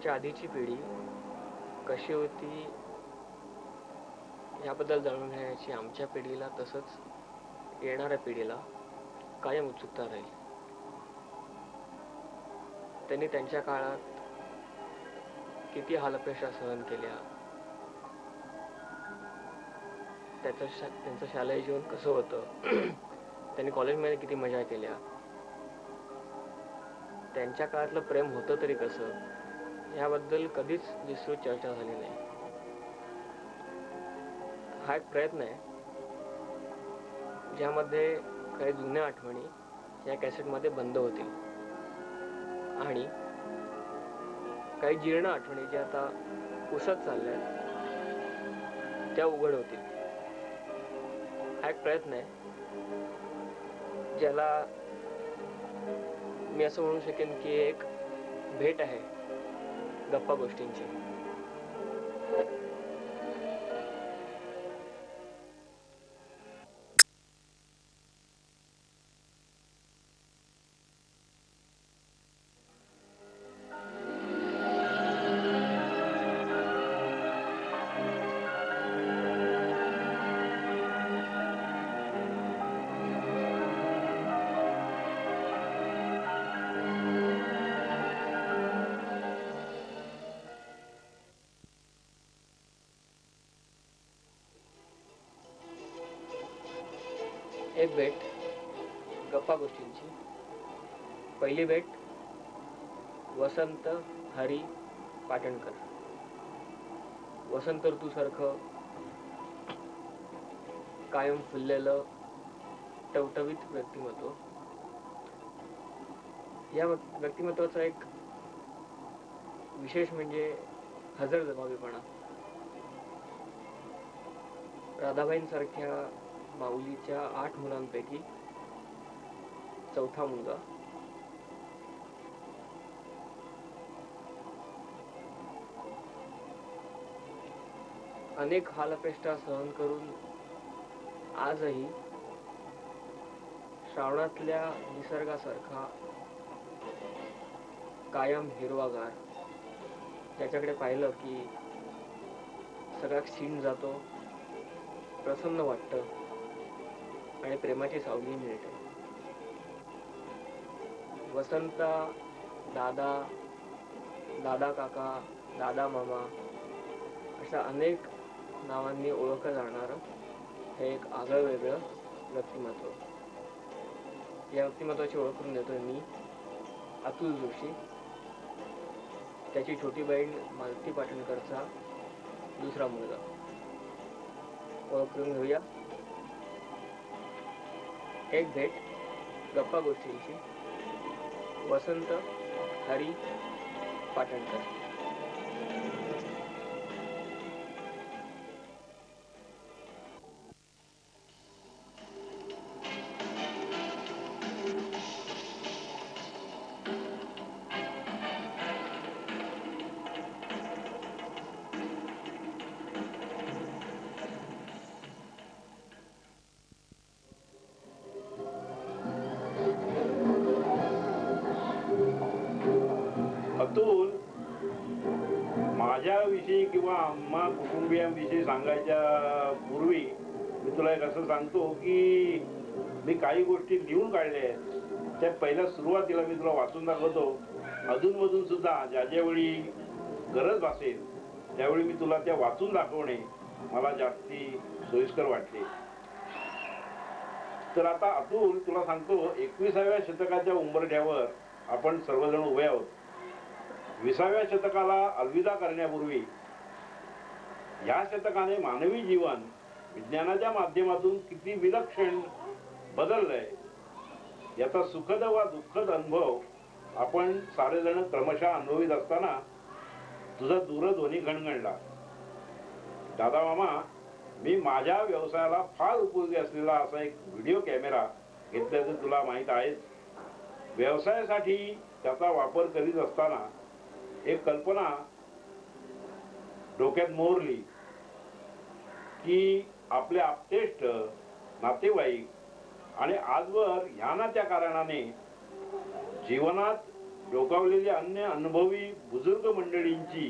आमच्या आधीची पिढी कशी होती याबद्दल जाणून घेण्याची आमच्या पिढीला तसंच येणाऱ्या पिढीला कायम उत्सुकता राहील. त्यांनी त्यांच्या काळात किती हालअपेष्टा सहन केल्या, त्यांचं शालेय जीवन कसं होतं, त्यांनी कॉलेजमध्ये किती मजा केल्या, त्यांच्या काळातलं प्रेम होतं तरी कसं, याबद्दल कधीच विस्तृत चर्चा झाली नाही. हा एक प्रयत्न आहे ज्यामध्ये काही जुन्या आठवणी या कॅसेटमध्ये बंद होतील आणि काही जीर्ण आठवणी ज्या आता पुसत चालल्या त्या उघड होतील. हा एक प्रयत्न आहे ज्याला मी असं म्हणू शकेन की एक भेट आहे गप्पा गोष्टींची. एक भेट गप्पा गोष्टींची. पहिली भेट वसंत हरी पाटणकर. वसंत ऋतूसारखं कायम फुललेलं टवटवीत व्यक्तिमत्व. या व्यक्तिमत्वाचा एक विशेष म्हणजे हजरजबाबीपणा. राधाबाईंसारख्या माऊलीच्या 8 मुलांपैकी चौथा मुलगा. अनेक हालअपेष्टा सहन करून आजही श्रावणातल्या निसर्गासारखा कायम हिरवागार, त्याच्याकडे पाहिलं की सगळा क्षीण जातो, प्रसन्न वाटतं आणि प्रेमाची सावली मिळते. वसंता, दादा, दादा काका, दादा मामा अशा अनेक नावांनी ओळखलं जाणारं हे एक आगळं वेगळं व्यक्तिमत्व. या व्यक्तिमत्वाची ओळख करून देतोय मी, अतुल जोशी, त्याची छोटी बहीण मालती पाटणकरचा दुसरा मुलगा. ओळख करून घेऊया. एक भेट गप्पा गोष्टींची. वसंत हरी पाटणकर. अतुल, माझ्याविषयी किंवा आम्हा कुटुंबियांविषयी सांगायच्या पूर्वी मी तुला एक असं सांगतो की मी काही गोष्टी लिहून काढल्या आहेत. त्या पहिल्या सुरुवातीला मी तुला वाचून दाखवतो. अधूनमधून सुद्धा ज्या ज्यावेळी गरज भासेल त्यावेळी मी तुला त्या वाचून दाखवणे मला जास्ती सोयीस्कर वाटते. तर आता अतुल, तुला सांगतो, 21व्या शतकाच्या उंबरठ्यावर आपण सर्वजण उभे आहोत. 20व्या शतकाला अलविदा करण्यापूर्वी या शतकाने मानवी जीवन विज्ञानाच्या माध्यमातून किती विलक्षण बदललंय याचा सुखद वा दुःखद अनुभव आपण सारेजण क्रमशः अनुभवित असताना तुझा दूरध्वनी घणघणला. दादा मामा, मी माझ्या व्यवसायाला फार उपयोगी असलेला असा एक व्हिडिओ कॅमेरा घेतल्याचं तुला माहीत आहेच. व्यवसायासाठी त्याचा वापर करीत असताना एक कल्पना डोक्यात मोहरली की आपले आप्तेष्ट, नातेवाईक आणि आजवर ह्या ना त्या कारणाने जीवनात डोकावलेली अन्य अनुभवी बुजुर्ग मंडळींची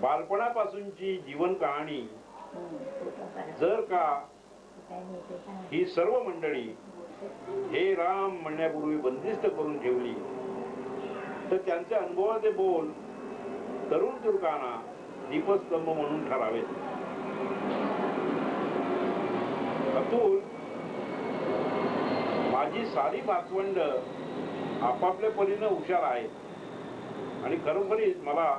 बालपणापासूनची जीवन कहाणी जर का ही सर्व मंडळी हे राम म्हणण्यापूर्वी बंदिस्त करून ठेवली तर त्यांचे अनुभवाचे बोल तरुण तुर्कांना दीपस्तंभ म्हणून ठरावेत. अतुल, माझी सारी भातवंड आपापल्या परीने हुशार आहेत आणि खरोखरीच मला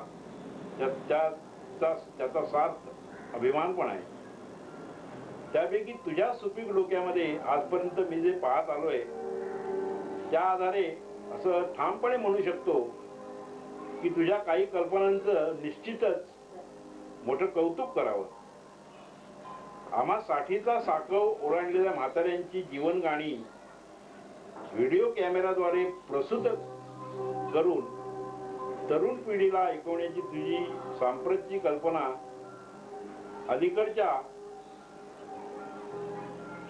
त्याचा सार्थ अभिमान पण आहे. त्यापैकी तुझ्या सुपीक डोक्यामध्ये आजपर्यंत मी जे पाहत आलोय त्या आधारे असं ठामपणे म्हणू शकतो की तुझ्या काही कल्पनांचं निश्चितच मोठं कौतुक करावं. आम्हा साठीचा साकव ओलांडलेल्या म्हाताऱ्यांची जीवन गाणी व्हिडिओ कॅमेराद्वारे प्रस्तुत करून तरुण पिढीला ऐकवण्याची तुझी सांप्रतची कल्पना अलीकडच्या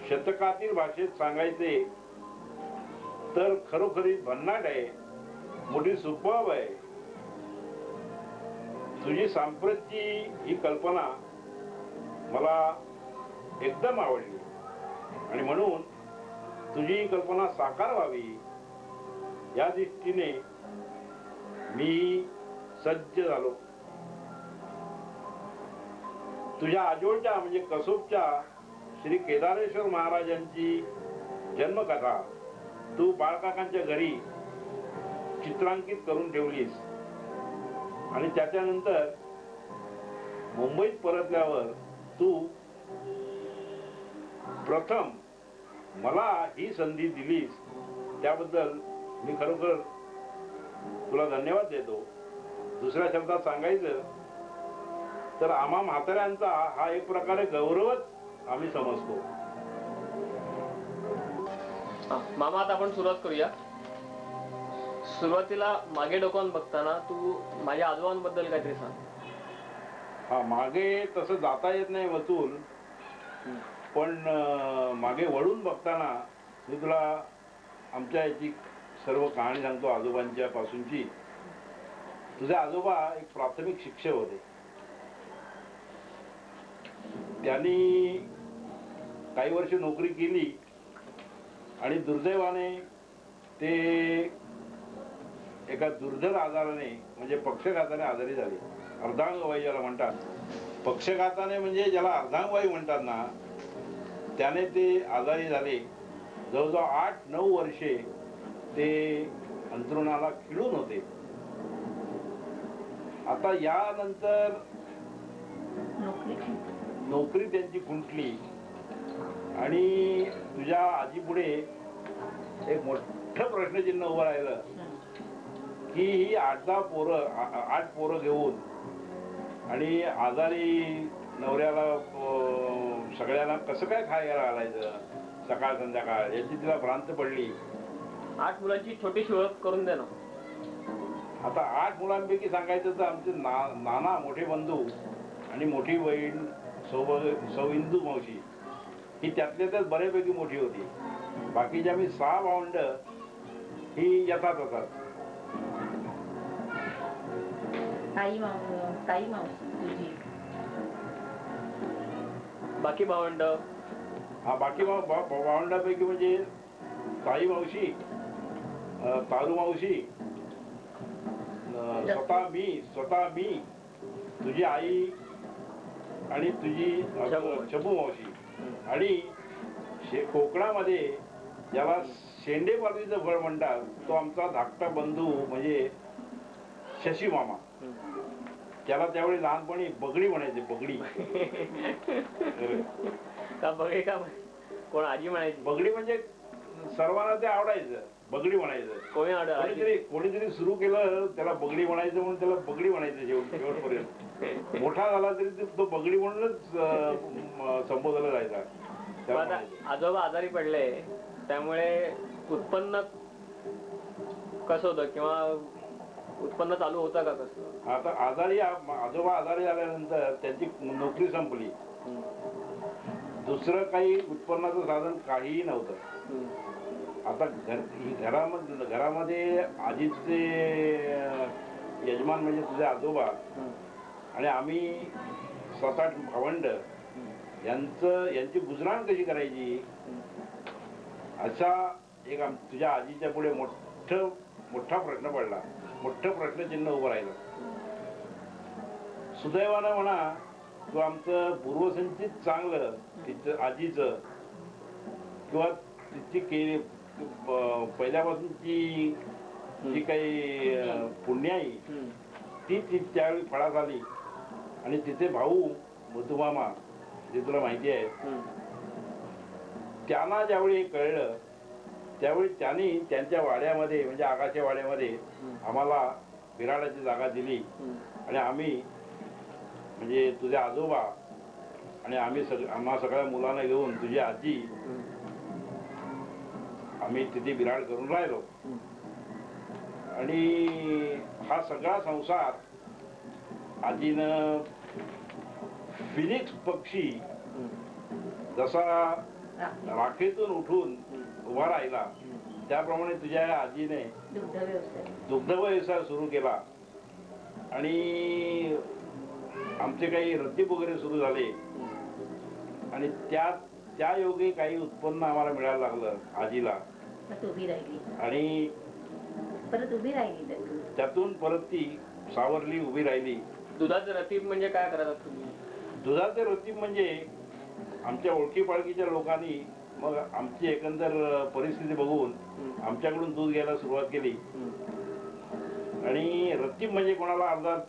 शतकातील भाषेत सांगायचे तर खरोखरीच भन्नाट आहे, मोठी सुपब आहे. तुझी सांप्रतची ही कल्पना मला एकदम आवडली आणि म्हणून तुझी ही कल्पना साकार व्हावी या दृष्टीने मी सज्ज झालो. तुझ्या आजोळच्या म्हणजे कसोबच्या श्री केदारेश्वर महाराजांची जन्मकथा तू बाळकाकांच्या घरी चित्रांकित करून ठेवलीस आणि त्याच्यानंतर मुंबईत परतल्यावर तू प्रथम मला ही संधी दिलीस त्याबद्दल मी खरोखर तुला धन्यवाद देतो. दुसऱ्या शब्दात सांगायचं तर आम्हा म्हाताऱ्यांचा हा एक प्रकारे गौरवच आम्ही समजतो. मामा, आता आपण सुरुवात करूया. सुरुवातीला मागे डोकावून बघताना तू माझ्या आजोबांबद्दल काहीतरी सांग. हा, मागे तसं जाता येत नाही वतूल, पण मागे वळून बघताना मी तुला आमच्या याची सर्व कहाणी सांगतो आजोबांच्या पासूनची. तुझे आजोबा एक प्राथमिक शिक्षक होते. त्यांनी काही वर्ष नोकरी केली आणि दुर्दैवाने ते एका दुर्धर आजाराने म्हणजे पक्षघाताने आजारी झाले. अर्धांगवायू ज्याला म्हणतात, पक्षघाताने म्हणजे ज्याला अर्धांगवायू म्हणतात ना, त्याने ते आजारी झाले. जवळजवळ 8-9 वर्षे ते अंथरुणाला खिळून होते. आता यानंतर नोकरी त्यांची खुंटली आणि तुझ्या आजीपुढे एक मोठं प्रश्नचिन्ह उभं राहिलं की ही 8 पोरं घेऊन आणि आजारी नवऱ्याला सगळ्यांना कसं काय खायला घालायचं सकाळ संध्याकाळ याची तिला भ्रांत पडली. 8 मुलांची छोटीशी ओळख करून दे ना. आता 8 मुलांपैकी सांगायचं तर आमचे नाना मोठे बंधू आणि मोठी बहीण सौ इंदू मावशी ही त्यातल्या त्यात बऱ्यापैकी मोठी होती. बाकीची आम्ही 6 भावंड ही येतात होतात. बाकी भावंड, हा, बाकी भावंडापैकी म्हणजे ताई मावशी, तारू मावशी, स्वतः मी, तुझी आई आणि तुझी शबू मावशी आणि कोकणामध्ये ज्याला शेंडेपालवीचं फळ म्हणतात तो आमचा धाकटा बंधू म्हणजे शशी मामा. त्याला त्यावेळी लहानपणी बगडी म्हणायचे. बगडी का बघे का कोण आजी म्हणायची? बगडी म्हणजे सर्वांना ते आवडायचं. बगडी म्हणायचं. कोणीतरी सुरू केलं त्याला बगडी म्हणायचं म्हणून त्याला बगडी म्हणायचं शेवटपर्यंत. मोठा झाला तरी तो बगडी म्हणूनच संबोधला जायचा. आजोबा आजारी पडले त्यामुळे उत्पन्न कसं होतं किंवा उत्पन्न चालू होतं का कसं? आता आजोबा आजारी झाल्यानंतर त्यांची नोकरी संपली. दुसरं काही उत्पन्नाचं साधन काहीही नव्हतं. आता घरामध्ये आजीचे यजमान म्हणजे तुझे आजोबा आणि आम्ही 7-8 भावंड यांची गुजराण कशी करायची असा एक तुझ्या आजीच्या पुढे मोठा प्रश्न पडला. मोठं प्रश्नचिन्ह उभं राहिलं. सुदैवानं म्हणा तू आमचं पूर्वसंचित चांगलं तिचं आजीचं किंवा तिची पहिल्यापासूनची जी काही पुण्याई ती त्यावेळी फळात आली. आणि तिचे भाऊ मधुमामा जे तुला माहिती आहे त्यांना ज्यावेळी कळलं त्यावेळी त्यांनी त्यांच्या वाड्यामध्ये म्हणजे आकाशच्या वाड्यामध्ये आम्हाला बिराडाची जागा दिली. आणि आम्ही म्हणजे तुझे आजोबा आणि आम्हा सगळ्या मुलांना घेऊन तुझी आजी आम्ही तिथे बिराड करून राहिलो. आणि हा सगळा संसार आजीनं फिनिक्स पक्षी जसा राखेतून उठून उभा राहिला त्याप्रमाणे तुझ्या आजीने दुग्ध व्यवसाय सुरू केला. आणि आमचे काही रतीप वगैरे सुरू झाले. आणि त्या योगे काही उत्पन्न आम्हाला मिळायला लागलं आजीला. आणि परत उभी राहिली त्यातून परत ती सावरली उभी राहिली. दुधाचं रतीब म्हणजे काय करतात तुम्ही? दुधाचे रतीब म्हणजे आमच्या ओळखी पाळखीच्या लोकांनी मग आमची एकंदर परिस्थिती बघून आमच्याकडून दूध घ्यायला सुरुवात केली. आणि रतीब म्हणजे कोणाला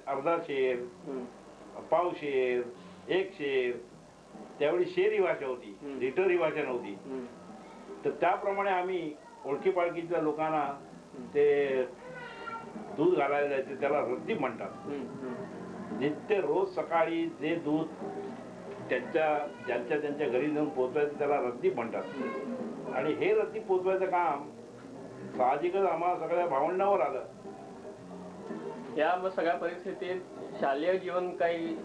अर्धा शेर, पाव शेर, 1 शेर. त्यावेळी शेर ही भाषा होती, लिटर ही भाषा नव्हती. तर त्याप्रमाणे आम्ही ओळखी पाळखीच्या लोकांना ते दूध घालायला जायचे त्याला रतीब म्हणतात. नित्य रोज सकाळी जे दूध त्यांच्या घरी जाऊन पोचवायचं त्याला रतीब म्हणतात. आणि हे रतीब पोचवायचं काम साहजिकच आम्हाला सगळ्या भावंडांवर आलं. या मग सगळ्या परिस्थितीत शालेय जीवन काही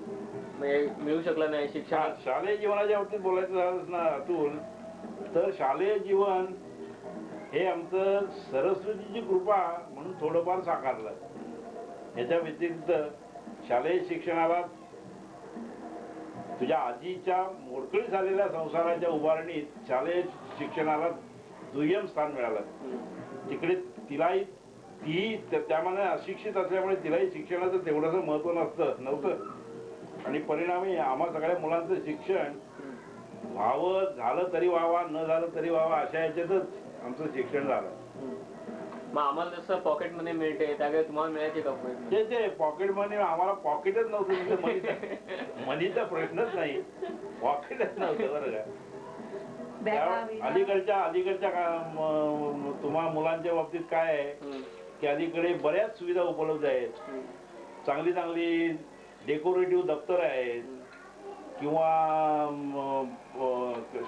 मिळू शकलं नाही शिक्षण? शालेय जीवनाच्या बाबतीत बोलायचं झालं ना अतुल तर शालेय जीवन हे आमचं सरस्वतीची कृपा म्हणून थोडंफार साकारलं. याच्या व्यतिरिक्त शालेय शिक्षणाला तुझ्या आजीच्या मोडकळी झालेल्या संसाराच्या उभारणीत शालेय शिक्षणाला दुय्यम स्थान मिळालं. तिकडे ती त्यामाने अशिक्षित असल्यामुळे तिलाही शिक्षणाचं तेवढंसं महत्व नव्हतं. आणि परिणामी आम्हा सगळ्या मुलांचं शिक्षण झालं तरी व्हावा न झालं तरी व्हावा अशा याच्यातच आमचं शिक्षण झालं. मग आम्हाला जसं पॉकेट मनी मिळते त्याकडे तुम्हाला मिळायचे का? ते पॉकेट मनी आम्हाला पॉकेटच नव्हतं. मनीचा प्रश्नच नाही, पॉकेटच नव्हतं बरं का. अलीकडच्या तुम्हा मुलांच्या बाबतीत काय आहे की अलीकडे बऱ्याच सुविधा उपलब्ध आहेत. चांगली डेकोरेटिव्ह दप्तर आहेत किंवा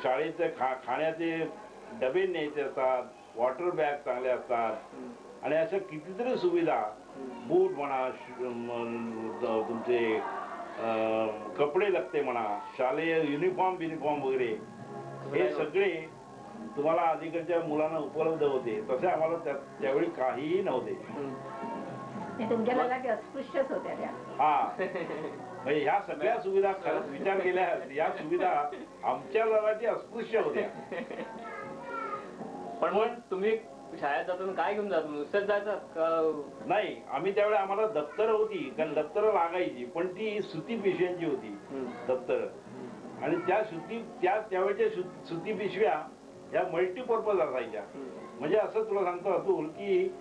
शाळेचे खाण्याचे डबे न्यायचे असतात, वॉटर बॅग चांगले असतात. आणि अशा कितीतरी सुविधा बूट म्हणा, तुमचे कपडे लागते म्हणा, शालेय युनिफॉर्म वगैरे हे सगळे तुम्हाला अलीकडच्या मुलांना उपलब्ध होते. तसे आम्हाला त्यावेळी काहीही नव्हते. तुमच्या ललाटी अस्पृश्यच होत्या त्या. हा म्हणजे ह्या सगळ्या सुविधा खरंच विचार केल्या या सुविधा आमच्या ललाटी अस्पृश्य होत्या. पण तुम्ही शाळेत जाताना काय घेऊन जात? नुसतंच जायचं का? नाही, आम्ही त्यावेळी आम्हाला दप्तर होती कारण दप्तर लागायची पण ती सुती पिशव्यांची होती दप्तर. आणि त्यावेळेच्या सुती पिशव्या या मल्टीपर्पज असायच्या. म्हणजे असं तुला सांगतो अतुल की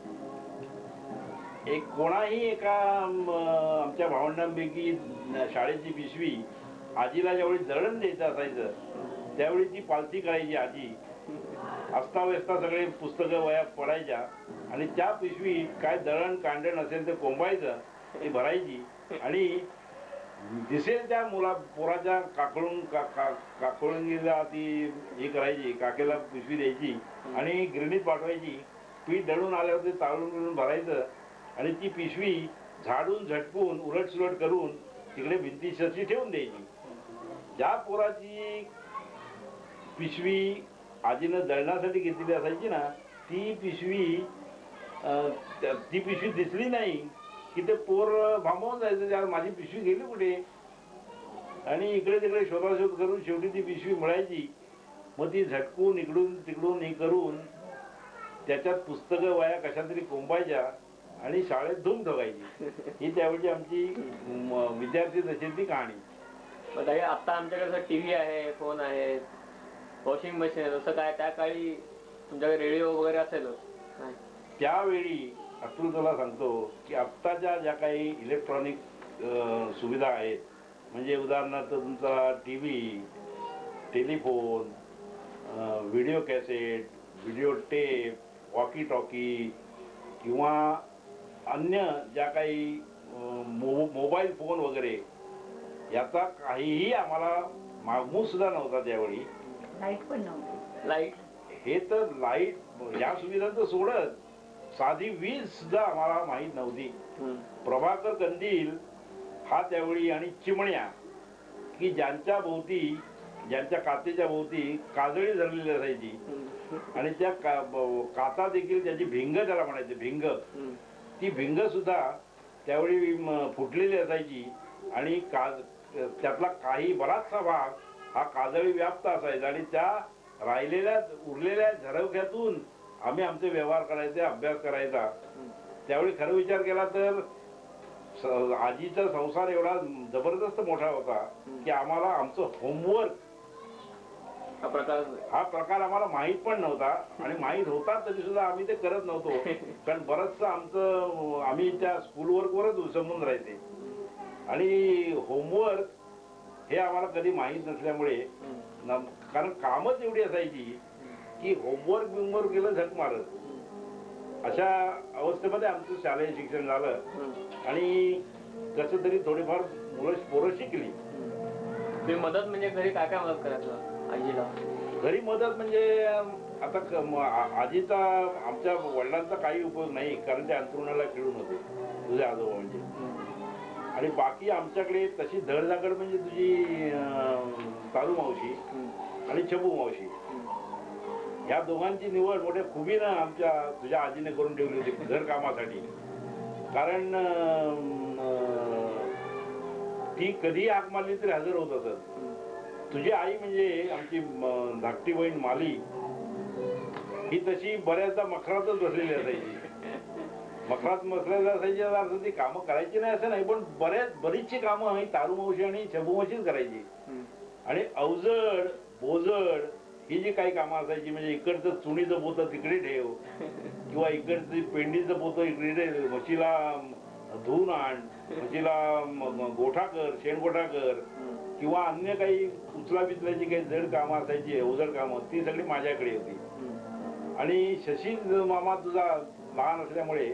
कोणाही एका आमच्या भावंडांपैकी शाळेची पिशवी आजीला ज्यावेळी दळण द्यायचं असायचं त्यावेळी ती पालथी करायची आजी. अस्ताव्यस्ता सगळे पुस्तकं वया पडायच्या आणि त्या पिशवी काय दळण कांडण असेल ते कोंबायचं, ती भरायची आणि दिसेल त्या पोराच्या काकळुंगीला ती हे करायची, काकेला पिशवी द्यायची आणि गिरणीत पाठवायची. पीठ दळून आल्यावर ते चाळून भरायचं आणि ती पिशवी झाडून झटकून उलटसुलट करून तिकडे भिंतीशी ठेवून द्यायची. ज्या पोराची पिशवी आजीनं दळण्यासाठी घेतलेली असायची ना ती पिशवी ती पिशवी दिसली नाही की ते पोर भांबवून जायचं, त्यात माझी पिशवी गेली कुठे. आणि इकडे तिकडे शोधाशोध करून शेवटी ती पिशवी मिळायची. मग ती झटकून इकडून तिकडून हे करून त्याच्यात पुस्तकं वया कशा तरी कोंबायच्या आणि शाळेत धूम ठोकायची. ही त्यावेळी आमची विद्यार्थी दशेची कहाणी. मग ताई, आता आमच्याकडे टीव्ही आहे, फोन आहे, वॉशिंग मशीन आहे, जसं काय त्या काळी तुमच्याकडे रेडिओ वगैरे असेलच नाही? त्यावेळी अतुल तुला सांगतो की आत्ताच्या ज्या काही इलेक्ट्रॉनिक सुविधा आहेत, म्हणजे उदाहरणार्थ तुमचा TV, telephone, video cassette, video tape, walkie talkie किंवा अन्य ज्या काही मोबाईल फोन वगैरे, याचा काहीही आम्हाला मागमूस सुद्धा नव्हता त्यावेळी. लाईट पण नव्हती. लाईट हे तर लाईट या सुविधा तर सोडत, साधी वीज सुद्धा आम्हाला माहीत नव्हती. प्रभाकर कंदील हा त्यावेळी आणि चिमण्या, की ज्यांच्या भोवती, ज्यांच्या काचेच्या भोवती काजळी धरलेली असायची आणि त्या काचा देखील त्याची भिंग त्याला म्हणायचे, भिंग. ती भिंग सुद्धा त्यावेळी फुटलेली असायची आणि त्यातला काही बराचसा भाग हा काजळी व्याप्त असायचा आणि त्या राहिलेल्या उरलेल्या झरोख्यातून आम्ही आमचे व्यवहार करायचे, अभ्यास करायचा. त्यावेळी खरं विचार केला तर आजीचा संसार एवढा जबरदस्त मोठा होता की आम्हाला आमचं होमवर्क हा प्रकार आम्हाला माहीत पण नव्हता. आणि माहीत होता तरी सुद्धा आम्ही ते करत नव्हतो, कारण बरचसं आमचं आम्ही त्या स्कूलवर्क वरच विसंबून राहायचे. आणि होमवर्क हे आम्हाला कधी माहीत नसल्यामुळे, कारण कामच एवढी असायची की होमवर्क केलं झक मारत. अशा अवस्थेमध्ये आमचं शालेय शिक्षण झालं आणि कसं तरी थोडीफार पोरं शिकली. तुम्ही मदत म्हणजे घरी काय काय मदत करायचं आजीला? घरी मदत म्हणजे आता आजीचा, आमच्या वडिलांचा काही उपयोग नाही, कारण ते अंथरुणाला खिळून होते तुझे आजोबा म्हणजे. आणि बाकी आमच्याकडे तशी धडधाकड म्हणजे तुझी तालू मावशी आणि छबू मावशी, या दोघांची निवड मोठ्या खुबीनं आमच्या तुझ्या आजीने करून ठेवली होती घर कामासाठी. कारण ती कधी हाक मारली तरी हजर होत असत. तुझी आई म्हणजे आमची धाकटी बहीण माली, ही तशी बऱ्याचदा मखरातच बसलेली असायची. मखरात बसलेली असायची अर्थ ती कामं करायची नाही असं नाही, पण बरीचशी कामं ही तारू मावशी आणि छबू मावशीच करायची. आणि अवजड बोजड ही जी काही कामं असायची, म्हणजे इकडचं चुणीचं पोतं तिकडे ठेव किंवा इकडचं पेंडीचं पोतं इकडे ठेव, म्हशीला धुवून आण, म्हशीला गोठा कर, शेणगोठा कर, किंवा अन्य काही उचला बिचल्याची काही जड कामं असायची, अवजड कामं, ती सगळी माझ्याकडे होती. आणि शशी मामा तुझा लहान असल्यामुळे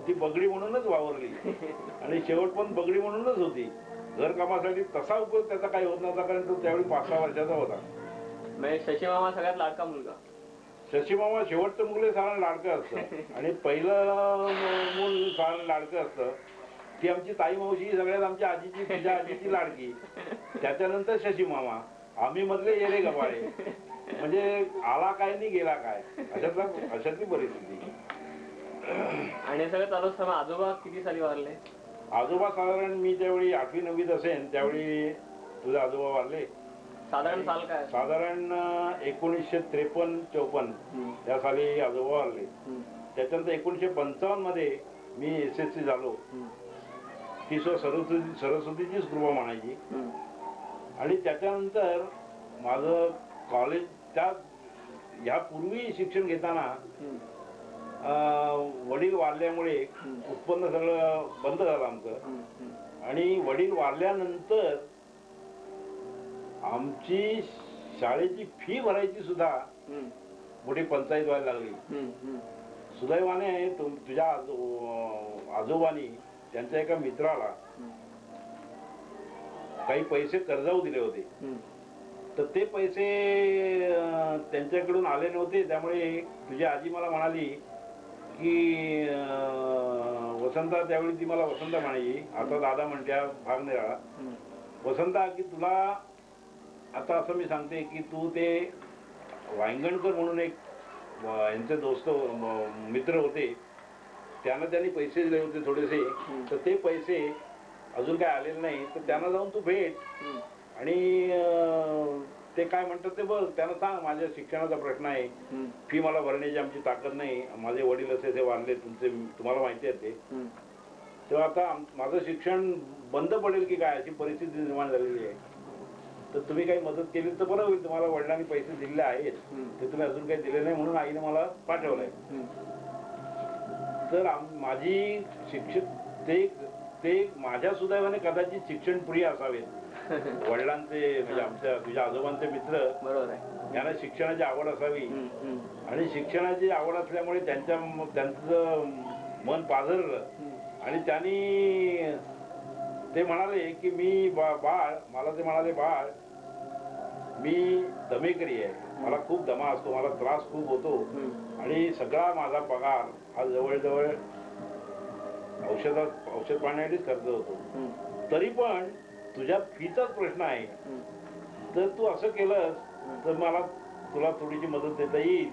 ती बगडी म्हणूनच वावरली आणि शेवट पण बगडी म्हणूनच होती. घर कामासाठी तसा उपयोग त्याचा काही होत नव्हता, कारण तो त्यावेळी 5-6 वर्षाचा होता. म्हणजे शशी मामा सगळ्यात लाडका मुलगा? शशी मामा शेवटचं मुलं सारण लाडकं असतं आणि पहिलं मूल सारण लाडकं असतं. ती आमची ताई मावशी ही सगळ्यात आमच्या आजीची, तुझ्या आजीची लाडकी, त्याच्यानंतर शशी मामा, आम्ही मधले येरे गबाळे, म्हणजे आला काय नाही गेला काय, अशातली परिस्थिती. आणि सगळं चालू असताना आजोबा किती साली वारले? आजोबा साधारण मी त्यावेळी 8वी-9वीत असेन त्यावेळी तुझे आजोबा वारले. साधारण साल काय? साधारण 1953-54 त्या साली आजोबा वारले. त्याच्यानंतर 1955 मध्ये मी SSC झालो. ती सरस्वतीचीच कृपा म्हणायची. आणि त्याच्यानंतर माझं कॉलेज, त्या ह्यापूर्वी शिक्षण घेताना वडील वारल्यामुळे उत्पन्न सगळं बंद झालं आमचं. आणि वडील वारल्यानंतर आमची शाळेची फी भरायची सुद्धा मोठी पंचायत व्हायला लागली. सुदैवाने तुझ्या आजोबांनी त्यांच्या एका मित्राला काही पैसे कर्जाऊ दिले होते, तर ते पैसे त्यांच्याकडून आले नव्हते. त्यामुळे तुझी आजी मला म्हणाली की वसंता, त्यावेळी ती मला वसंता म्हणायची, आता दादा म्हणत्या भाग नाही राहिला, वसंता की तुला आता असं मी सांगते की तू ते वांगणकर म्हणून एक यांचे दोस्त मित्र होते, त्यांना त्यांनी पैसे दिले होते थोडेसे, तर ते पैसे अजून काय आलेले नाही, तर त्यांना जाऊन तू भेट आणि ते काय म्हणतात ते बघ, त्यांना सांग माझ्या शिक्षणाचा प्रश्न आहे, फी मला भरण्याची आमची ताकद नाही, माझे वडील असे ते वारले, तुम्हाला माहिती आहे ते, तेव्हा आता माझं शिक्षण बंद पडेल की काय अशी परिस्थिती निर्माण झालेली आहे, तर तुम्ही काही मदत केली तर बरं होईल. तुम्हाला वडिलांनी पैसे दिलेले आहेत, ते तुम्ही अजून काही दिले नाही म्हणून आईने मला पाठवलंय. तर माझी शिक्षण ते माझ्या सुदैवाने कदाचित शिक्षण प्रिय असावेत. वडिलांचे म्हणजे आमच्या तुझ्या आजोबांचे मित्र, बरोबर आहे, त्यांना शिक्षणाची आवड असावी आणि शिक्षणाची आवड असल्यामुळे त्यांचं मन पाझरलं आणि त्यांनी ते म्हणाले की मी बाळ, मला ते म्हणाले बाळ मी दमेकरी आहे, मला खूप दमा असतो, मला त्रास खूप होतो आणि सगळा माझा पगार हा जवळजवळ औषध पाण्यासाठीच खर्च होतो, तरी पण तुझ्या फीचाच प्रश्न आहे, तर तू असं केलंस तर मला तुला थोडीशी मदत देता येईल.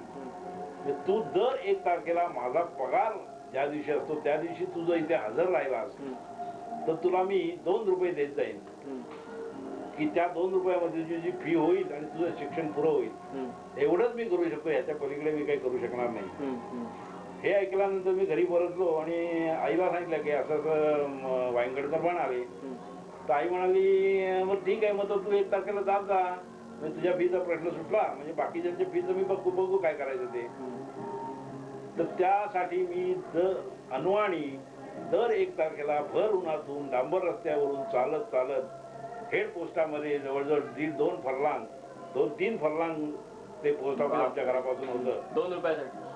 तू दर 1 तारखेला माझा पगार ज्या दिवशी असतो त्या दिवशी तू जर इथे हजर राहिलास तर तुला मी 2 रुपये देत जाईन, की त्या 2 रुपयामध्ये तुझी फी होईल आणि तुझं शिक्षण पुरं होईल. एवढंच मी करू शकतो, याच्या पलीकडे मी काही करू शकणार नाही. हे ऐकल्यानंतर मी घरी परतलो आणि आईला सांगितलं की असं असं वायंगडकर म्हणाले. तर आई म्हणाली मग ठीक आहे, मग तू 1 तारखेला जात जा, म्हणजे तुझ्या फीचा प्रश्न सुटला, म्हणजे बाकीच्यांच्या फीचं मी बघू काय करायचं ते. तर त्यासाठी मी अनवाणी दर 1 तारखेला भर उन्हातून डांबर रस्त्यावरून चालत चालत हेड पोस्टामध्ये जवळजवळ 1.5-2 फरलांग 2-3 फरलांग ते पोस्ट ऑफिस आमच्या घरापासून होतं.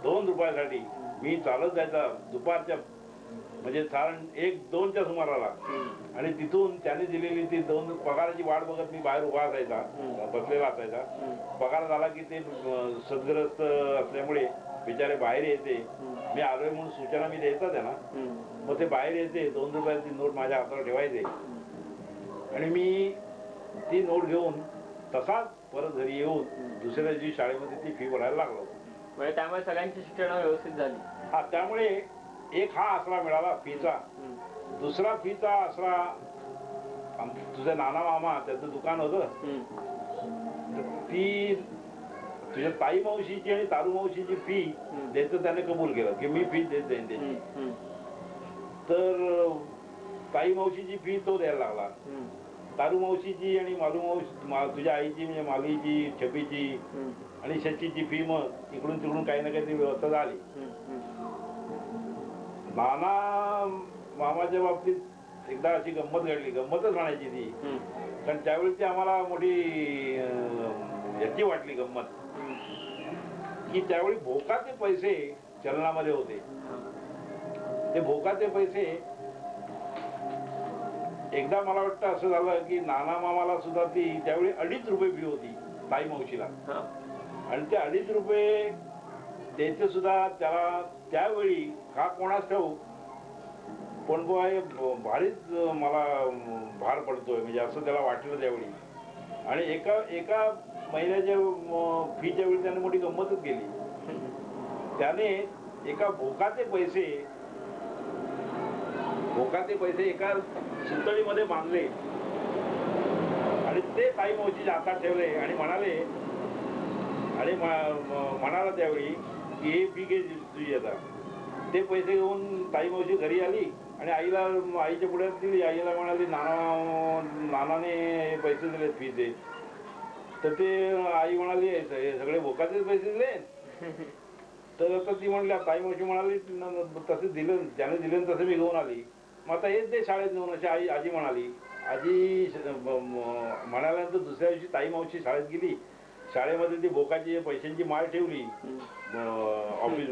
2 रुपयासाठी मी चालत जायचा दुपारच्या म्हणजे साधारण 1-2च्या सुमाराला, आणि तिथून त्याने दिलेली ती 2 पगाराची वाट बघत मी बाहेर उभा असायचा, बसलेला असायचा. पगार झाला की ते सदग्रस्त असल्यामुळे बिचारे बाहेर येते, मी आलोय म्हणून सूचना मी द्यायचा त्यांना, मग ते बाहेर येते, 2 रुपयाची नोट माझ्या हातावर ठेवायचे आणि मी ती नोट घेऊन तसाच परत घरी येऊन दुसऱ्या दिवशी शाळेमध्ये ती फी भरायला लागलो. म्हणजे त्यामुळे सगळ्यांची शिक्षण व्यवस्थित झाली. हा, त्यामुळे एक हा आसरा मिळाला फीचा. दुसरा फीचा आसरा तुझे नाना मामा त्याचं दुकान होतं, ती तुझ्या ताई मावशीची आणि तारू मावशीची फी द्यायचं त्याने कबूल केलं की मी फी देत जाईन त्याची. तर ताई मावशीची फी तो द्यायला लागला, तारू मावशीची आणि मालू मावशी तुझ्या आईची म्हणजे मालीची, छपीची आणि शशीची फी मग इकडून तिकडून काही ना काहीतरी व्यवस्था झाली. नाना मामाच्या बाबतीत एकदा अशी गंमत घडली, गंमतच म्हणायची ती, कारण त्यावेळी ती आम्हाला मोठी याची वाटली गंमत, की त्यावेळी भोकाचे पैसे चलनामध्ये होते. ते भोकाचे पैसे एकदा मला वाटतं असं झालं की नाना मामाला सुद्धा ती त्यावेळी 2.5 रुपये फी होती ताई मावशीला, आणि ते 2.5 रुपये द्यायचे सुद्धा त्याला त्यावेळी का कोणास ठाऊक, पण भारीच मला भार पडतोय म्हणजे असं त्याला वाटलं त्यावेळी. आणि एका महिन्याच्या फीच्या वेळी त्याने मोठी गंमतच केली. त्याने एका भोकाचे पैसे एका सुतळीमध्ये बांधले आणि ते ताई मावशीच्या हातात ठेवले आणि म्हणाले, आणि म्हणाला त्यावेळी की हे फी घे तुझी आता. ते पैसे घेऊन ताई मावशी घरी आली आणि आईच्या पुढ्यात दिली. आईला म्हणाली नानाने हे पैसे दिलेत फीचे. तर ते आई म्हणाली हे सगळे भोकाचेच पैसे दिले. तर आता ती म्हणली, ताई मावशी म्हणाली तसे दिलं त्याने दिले तसे मी घेऊन आली, मग आता हेच दे शाळेत नेऊन, अशी आजी म्हणाली. आजी म्हणाल्यानंतर दुसऱ्या दिवशी ताई मावशी शाळेत गेली. शाळेमध्ये ती भोकाची पैशांची माळ ठेवली ऑफिस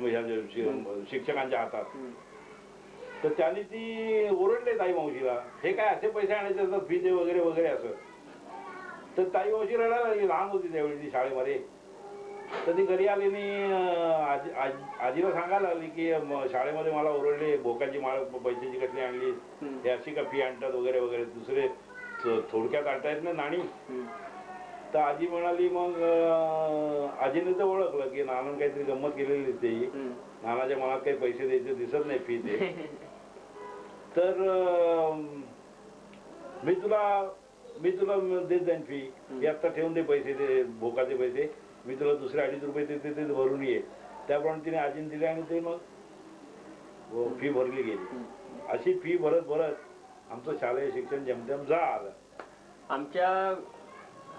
शिक्षकांच्या हातात. तर त्यांनी ती ओरडले ताई मावशीला, हे काय असे पैसे आणायचे असतात फीचे वगैरे वगैरे असं. तर ताई मावशी रडायला लागली, लहान होती त्यावेळी ती शाळेमध्ये. तर ती घरी आली आणि आजीला सांगायला लागली की शाळेमध्ये मला ओरडले, भोकाची माळ पैशाची कटली आणली, हे अशी का फी आणतात वगैरे वगैरे, दुसरे थोडक्यात आणता येत नाही नाणी. तर आजी म्हणाली, मग आजीने तर ओळखलं की नानानं काहीतरी गंमत केलेली दिसते ही. नानाच्या मनात काही पैसे द्यायचे दिसत नाही फी ते. तर मी तुला देत जाईन फी. ही आत्ता ठेवून दे पैसे, ते भोकाचे पैसे, मी तुला दुसरे 2.5 रुपये देते ते भरून ये. त्याप्रमाणे तिने आजीने दिले आणि ते मग फी भरली गेली. अशी फी भरत भरत आमचं शालेय शिक्षण जमजम आलं.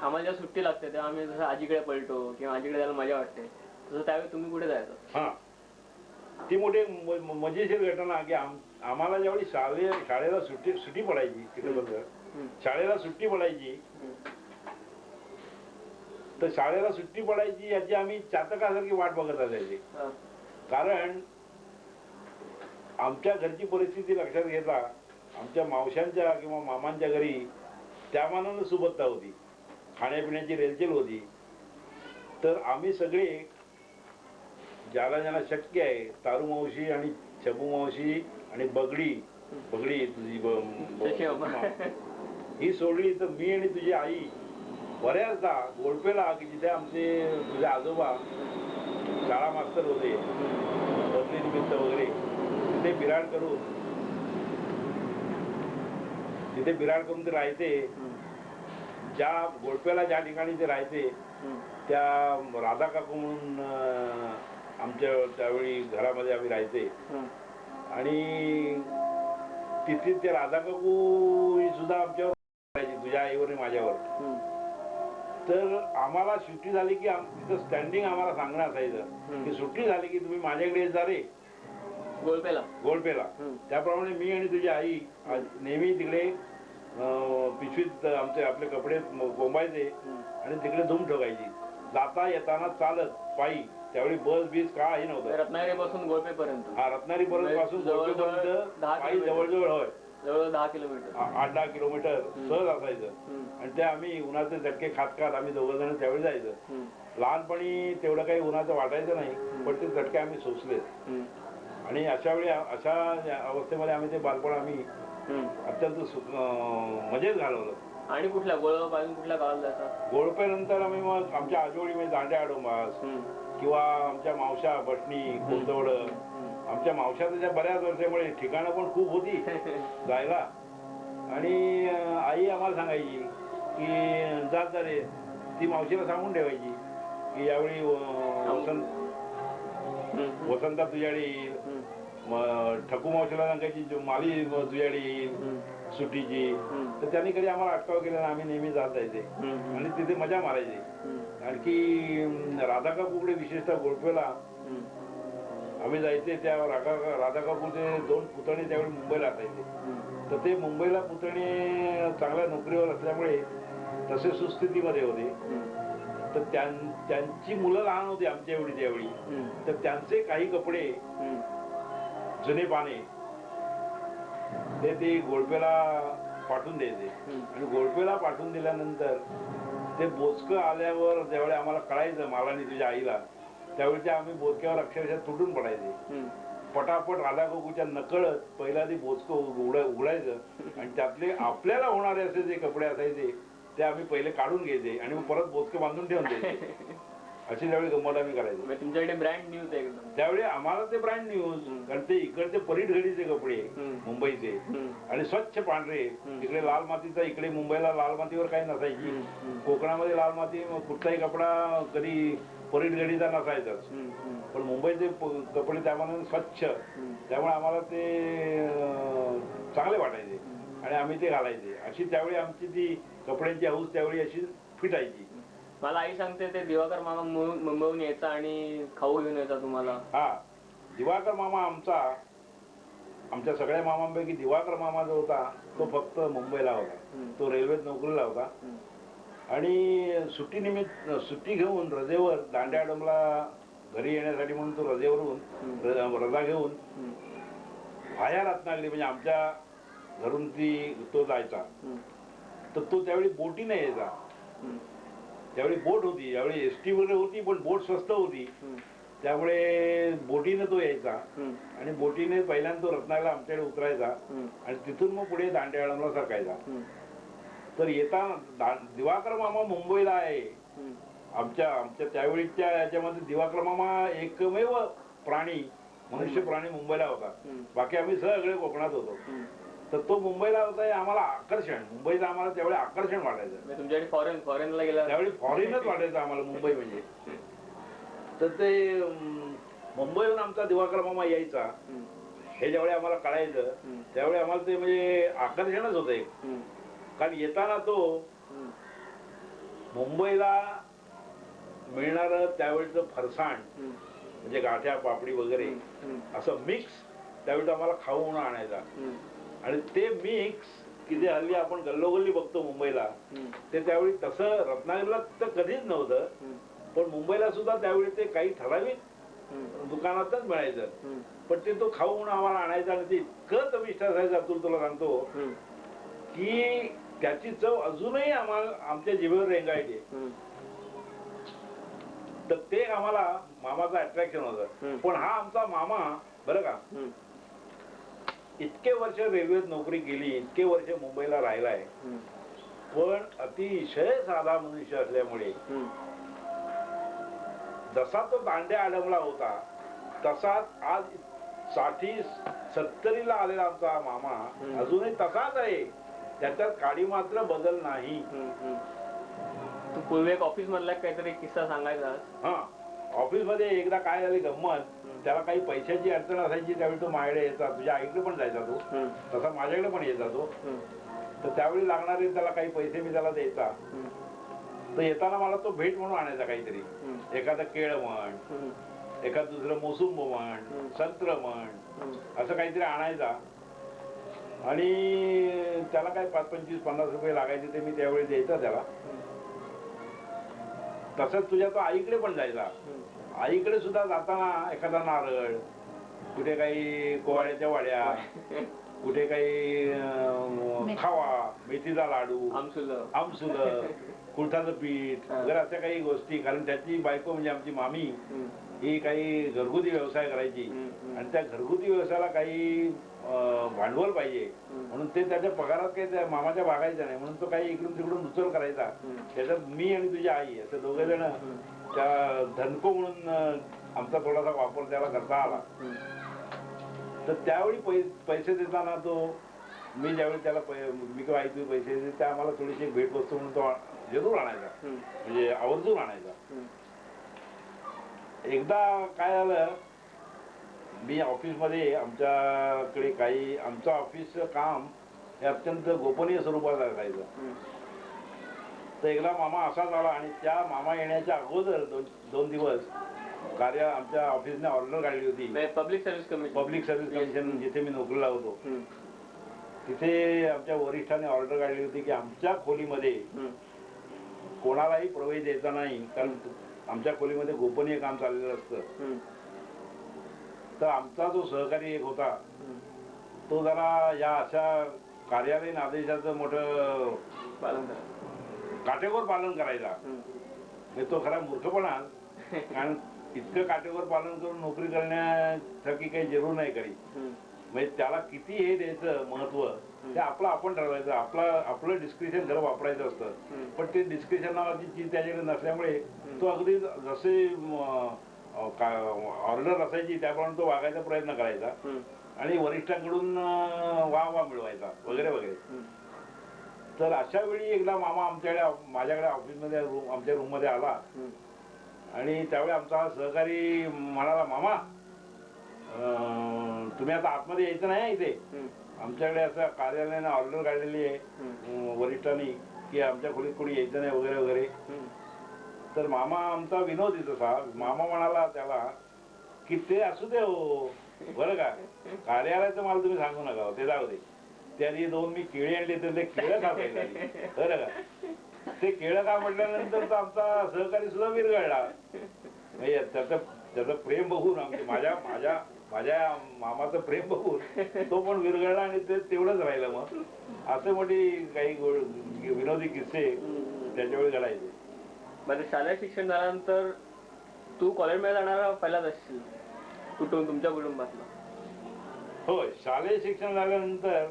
आम्हाला जेव्हा सुट्टी लागते तेव्हा आम्ही जसं आजीकडे पळतो किंवा आजीकडे जायला मजा वाटते, तसं त्यावेळी तुम्ही कुठे जायचं? हा, ती मोठी मजेशीर घटना की आम्हाला ज्यावेळी शाळेला सुट्टी पडायची तिकडे, शाळेला सुट्टी पडायची, तर शाळेला सुट्टी पडायची याची आम्ही चातकासारखी वाट बघत असायची. कारण आमच्या घरची परिस्थिती लक्षात घेता आमच्या मावशांच्या किंवा मामांच्या घरी त्या मानानं सुबत्ता होती, खाण्यापिण्याची रेलचेल होती. तर आम्ही सगळे ज्याला ज्याला शक्य आहे, तारू मावशी आणि छबू मावशी आणि बगडी तुझी ही सोडली, तर मी आणि तुझी आई बऱ्याचदा गोडपेला, की जिथे आमचे तुझे आजोबा शाळा मास्तर होते बदली निमित्त वगैरे, तिथे बिराड करून ते राहायचे. ज्या गोडपेला ज्या ठिकाणी ते राहायचे त्या राधा काकू म्हणून आमच्या त्यावेळी घरामध्ये आम्ही राहायचे. आणि तिथे ते राधा काकू सुद्धा आमच्यावर राहायची, तुझ्या आईवर आणि माझ्यावर. तर आम्हाला सुट्टी झाली की तिथं स्टँडिंग आम्हाला सांगणं असायचं की सुट्टी झाली की तुम्ही माझ्याकडे जा रे गोडपेला. त्याप्रमाणे मी आणि तुझी आई नेहमी तिकडे पिशवीत आपले कपडे कोंबायचे आणि तिकडे धूम ठोकायची. जाता येताना चालत पायी, त्यावेळी बस बीस काही नव्हतं. रत्नागिरी पासून गोडपेपर्यंत, हा, रत्नागिरी पासून गोडपेपर्यंत पायी जवळजवळ होय 10 किलोमीटर, 8-10 किलोमीटर सहज असायचं. आणि ते आम्ही उन्हाचे झटके खात आम्ही दोघं जण त्यावेळी जायचं. लहानपणी तेवढं काही उन्हाचं वाटायचं नाही, पण ते झटके आम्ही सोसले. आणि अशा अवस्थेमध्ये आम्ही ते बालपण आम्ही अत्यंत मजेत घालवलं. आणि कुठल्या गावाला जायचा? गोडपेनंतर आम्ही मग आमच्या आजोळी दांड्या आडोंबास किंवा आमच्या मावशा बटणी कोंतवड, आमच्या मावशा त्याच्या बऱ्याच वर्षामुळे ठिकाणं पण खूप होती जायला. आणि आई आम्हाला सांगायची की जात जा रे, ती मावशीला सांगून ठेवायची की यावेळी वसंता तुझ्याकडे येईल, ठकू मावशीला सांगायची माली तुझ्याकडे येईल सुट्टीची. तर त्यांनी कधी आम्हाला अटकाव केला, आम्ही नेहमी जात जायचे आणि तिथे मजा मारायची. आणखी राधा काकूकडे विशेषतः गोडपेला आम्ही जायचे. त्या राधा काकूचे 2 पुतणे त्यावेळी मुंबईला असायचे. तर ते मुंबईला पुतणे चांगल्या नोकरीवर असल्यामुळे तसे सुस्थितीमध्ये होते. तर त्यांची मुलं लहान होती आमच्या एवढी त्यावेळी. तर त्यांचे काही कपडे जुने पाने ते गोडपेला पाठवून द्यायचे. आणि गोडपेला पाठवून दिल्यानंतर ते बोचकं आल्यावर ज्यावेळी आम्हाला कळायचं मला आणि तुझ्या आईला, त्यावेळी ते आम्ही बोचक्यावर अक्षरशः तुटून पडायचे. पटापट राधा काकूच्या नकळत पहिला ते बोचकं उघडायचं आणि त्यातले आपल्याला होणारे असे जे कपडे असायचे ते आम्ही पहिले काढून घ्यायचे आणि मग परत बोचकं बांधून ठेवून द्यायचे. अशी त्यावेळी गंमत आम्ही करायचो. तुमच्याकडे ब्रँड न्यूज एकदम त्यावेळी आम्हाला ते ब्रँड न्यूज, कारण ते इकडचे परीट घडीचे कपडे मुंबईचे आणि स्वच्छ पांढरे. तिकडे लाल मातीचा, इकडे मुंबईला लाल मातीवर काही नसायची. कोकणामध्ये लाल माती, कुठलाही कपडा कधी परीट घडीचा नसायचाच. पण मुंबईचे कपडे त्यामुळे स्वच्छ, त्यामुळे आम्हाला ते चांगले वाटायचे आणि आम्ही ते घालायचे. अशी त्यावेळी आमची ती कपड्यांची हौस त्यावेळी अशी फिटायची. मला आई सांगते ते दिवाकर मामा मुंबईहून यायचा आणि खाऊ घेऊन यायचा तुम्हाला. हा, दिवाकर मामा आमच्या सगळ्या मामांपैकी दिवाकर मामा जो होता तो फक्त मुंबईला होता. तो रेल्वेत नोकरीला होता. आणि सुट्टी घेऊन रजेवर दांड्या आडोंबला घरी येण्यासाठी म्हणून तो रजेवरून रजा घेऊन व्हाया रत्नागिरी, म्हणजे आमच्या घरून तो जायचा. तर तो त्यावेळी बोटीने यायचा. त्यावेळी बोट होती, त्यावेळी एसटी वगैरे होती, पण बोट स्वस्त होती. त्यामुळे बोटीने तो यायचा आणि बोटीने पहिल्यांदा तो रत्नागिरीला आमच्याकडे उतरायचा आणि तिथून मग पुढे दांड्या आडोंबला सरकायचा. तर येताना दिवाकर मामा मुंबईला आहे. हम्म. आमच्या त्यावेळीच्या याच्यामध्ये दिवाकर मामा एकमेव प्राणी मनुष्य प्राणी मुंबईला होता. हम्म. बाकी आम्ही सगळे कोकणात होतो. हम्म. तर तो मुंबईला होता हे आम्हाला आकर्षण, मुंबईचं आम्हाला त्यावेळी आकर्षण वाटायचं. म्हणजे तुमच्याकडे फॉरेनला गेला त्यावेळी फॉरेनच वाटायचं आम्हाला मुंबई म्हणजे. तर ते मुंबईहून आमचा दिवाकर मामा यायचा हम्म. हे ज्यावेळी आम्हाला कळायचं हम्म. त्यावेळी आम्हाला ते म्हणजे आकर्षणच होतं एक. हम्म. कारण येताना तो हम्म. मुंबईला मिळणारं त्यावेळीचं फरसाण हम्म. म्हणजे गाठ्या पापडी वगैरे हम्म. असं मिक्स त्यावेळी तो आम्हाला खाऊ म्हणून आणायचा. हम्म. आणि ते मिक्स की जे हल्ली आपण गल्लोगल्ली बघतो मुंबईला, हम्म. ते त्यावेळी तसं रत्नागिरीला तर कधीच नव्हतं. हम्म. पण मुंबईला सुद्धा त्यावेळी ते काही ठराविक हम्म. दुकानातच मिळायचं. हम्म. पण ते तो खाऊ म्हणून आम्हाला आणायचा आणि ते इतकं चविष्ट असायचं अतुल, तुला सांगतो हम्म. की त्याची चव अजूनही आम्हाला आमच्या जिभेवर रेंगाळते. हम्म. तर ते आम्हाला मामाचं अट्रॅक्शन हम्म. होतं. पण हा आमचा मामा बरं का हम्म. इतके वर्ष रेल्वेत नोकरी केली, इतके वर्ष मुंबईला राहिलाय, हम्म. पण अतिशय साधा मनुष्य असल्यामुळे हम्म. जसा तो दांड्या आडमला होता तसाच आज 60-70ला आलेला आमचा मामा हम्म. अजूनही तसाच आहे. त्याच्यात काडी मात्र बदल नाही. हम्म. हम्म. तू पूर्वी एक ऑफिस मधला काहीतरी किस्सा सांगायचा. हा, ऑफिस मध्ये एकदा काय झाली गंमत, त्याला काही पैशाची अडचण असायची. त्यावेळी तो माझ्याकडे यायचा, तुझ्या आईकडे पण जायचा तो, हम्म. तसा माझ्याकडे पण यायचा तो. हम्म. तर त्यावेळी लागणारे त्याला काही पैसे मी त्याला द्यायचा. हम्म. तर येताना मला तो भेट म्हणून आणायचा काहीतरी, हम्म. एखादं केळ म्हण, हम्म. एखादं दुसरं मोसुंब म्हण, हम्म. संत्र म्हण, हम्म. असं काहीतरी आणायचा. आणि त्याला काय 5-25-50 रुपये लागायचे ते मी त्यावेळी द्यायचा त्याला. तसंच तुझ्या तो आईकडे पण जायचा. हम्म. आईकडे सुद्धा जाताना एखादा नारळ, कुठे काही कोवाळ्याच्या वाड्या, कुठे काही खावा, मेथीचा लाडू, आमसुलं, कुळथाचं पीठ वगैरे अशा काही गोष्टी. कारण त्याची बायको म्हणजे आमची मामी ही काही घरगुती व्यवसाय करायची आणि त्या घरगुती व्यवसायाला काही भांडवल पाहिजे म्हणून ते त्याच्या पगारात काही त्या मामाच्या भागायचं नाही, म्हणून तो काही इकडून तिकडून उचल करायचा. त्याच्यात मी आणि तुझी आई असं दोघे जण त्या धनको म्हणून आमचा थोडासा वापर त्याला करता आला. तर त्यावेळी पैसे देताना तो, मी ज्यावेळी त्याला मी किंवा आई तुम्ही पैसे देते त्या आम्हाला थोडीशी भेट वस्तू म्हणून तो जरूर आणायचा, म्हणजे आवर्जून आणायचा. एकदा काय झालं, मी ऑफिसमध्ये आमच्याकडे काही आमचं ऑफिसचं काम हे अत्यंत गोपनीय स्वरूपात असायचं. तर एकदा मामा असाच आला आणि त्या मामा येण्याच्या अगोदर 2 दिवस कार्य आमच्या ऑफिसने ऑर्डर काढली होती. पब्लिक सर्व्हिस कमिशन जिथे मी नोकरीला होतो तिथे आमच्या वरिष्ठांनी ऑर्डर काढली होती की आमच्या खोलीमध्ये कोणालाही प्रवेश द्यायचा नाही, कारण आमच्या खोलीमध्ये गोपनीय काम चाललेलं असतं. तर आमचा जो सहकारी एक होता तो जरा या अशा कार्यालयीन आदेशाचं मोठं काटेकोर पालन करायचा. तो खरा मूर्खपणा, कारण इतकं काटेकोर पालन करून नोकरी करण्यासाठी काही जरूर नाही करी. म्हणजे त्याला किती हे द्यायचं महत्व ते आपण ठरवायचं. आपलं डिस्क्रिप्शन खरं वापरायचं असतं, पण ते डिस्क्रिप्शन नावाची चीज त्याच्याकडे नसल्यामुळे तो अगदी जसे ऑर्डर असायची त्याप्रमाणे तो वागायचा प्रयत्न करायचा आणि वरिष्ठांकडून वाह मिळवायचा वगैरे वगैरे. तर अशा वेळी एकदा मामा माझ्याकडे ऑफिसमध्ये आमच्या रूम मध्ये आला आणि त्यावेळी आमचा सहकारी म्हणाला, मामा तुम्ही आता आतमध्ये यायचं नाही इथे, आमच्याकडे असं कार्यालयाने ऑर्डर काढलेली आहे वरिष्ठांनी की आमच्या खोलीत कोणी यायचं नाही वगैरे वगैरे. तर मामा आमचा विनोदी तसा, मामा म्हणाला त्याला की ते असू दे हो, बरं का, कार्यालयाचं मला तुम्ही सांगू नका, ते जाऊ दे. त्याने 2 मी केळी आणली तर ते केळं खा पाहिजे, बरं का. ते केळं खा म्हटल्यानंतर तर आमचा सहकारी सुद्धा विरघळला. म्हणजे त्याचं प्रेम बघून माझ्या मामाचं प्रेम बघून तो पण विरघळला आणि ते तेवढंच राहिलं. मग असं मोठी काही विनोदी किस्से त्याच्यावेळी घडायचे. माझं शालेय शिक्षण झाल्यानंतर तू कॉलेजमध्ये जाणारा पहिलाच असशील तुमच्या कुटुंबातला? होय, शालेय शिक्षण झाल्यानंतर